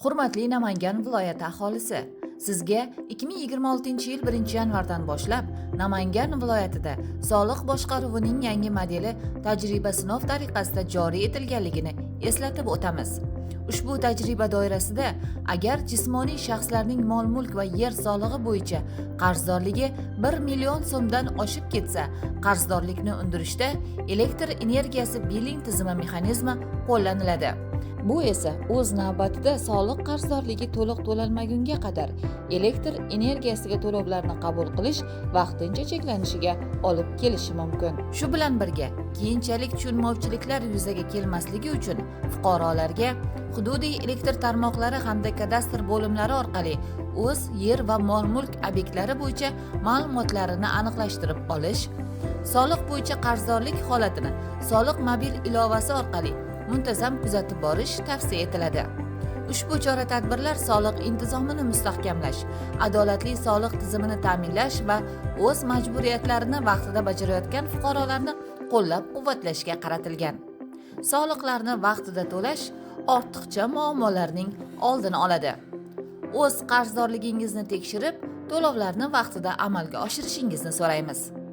Hurmatli Namangan viloyati aholisi, sizga 2026-yil 1-yanvardan boshlab Namangan viloyatida soliq boshqaruvining yangi modeli tajriba sinov tariqasida joriy etilganligini eslatib o'tamiz. Ushbu tajriba doirasida agar jismoniy shaxslarning mol-mulk va yer solig'i bo'yicha qarzdorligi 1 million so'mdan oshib ketsa, qarzdorlikni undirishda elektr energiyasi billing tizimi mexanizmi qo'llaniladi. Bu esa o'z navbatida soliq qarzdorligi to'liq to'lanmagunga qadar elektr energiyasiga to'lovlarni qabul qilish vaqtincha cheklanishiga olib kelishi mumkin. Shu bilan birga, keyinchalik tushunmovchiliklar yuzaga kelmasligi uchun fuqarolarga hududiy elektr tarmoqlari hamda kadastr bo'limlari orqali o'z yer va mol-mulk obyektlari bo'yicha ma'lumotlarini aniqlashtirib olish, soliq bo'yicha qarzdorlik holatini soliq mobil ilovasi orqali muntazam kuzatib borish tavsiya etiladi. Ushbu chora-tadbirlar soliq intizomini mustahkamlash, adolatli soliq tizimini ta'minlash va o'z majburiyatlarini vaqtida bajarayotgan fuqarolarni qo'llab-quvvatlashga qaratilgan. Soliqlarni vaqtida to'lash ortiqcha muammolarning oldini oladi. O'z qarzdorligingizni tekshirib, to'lovlarni vaqtida amalga oshirishingizni so'raymiz.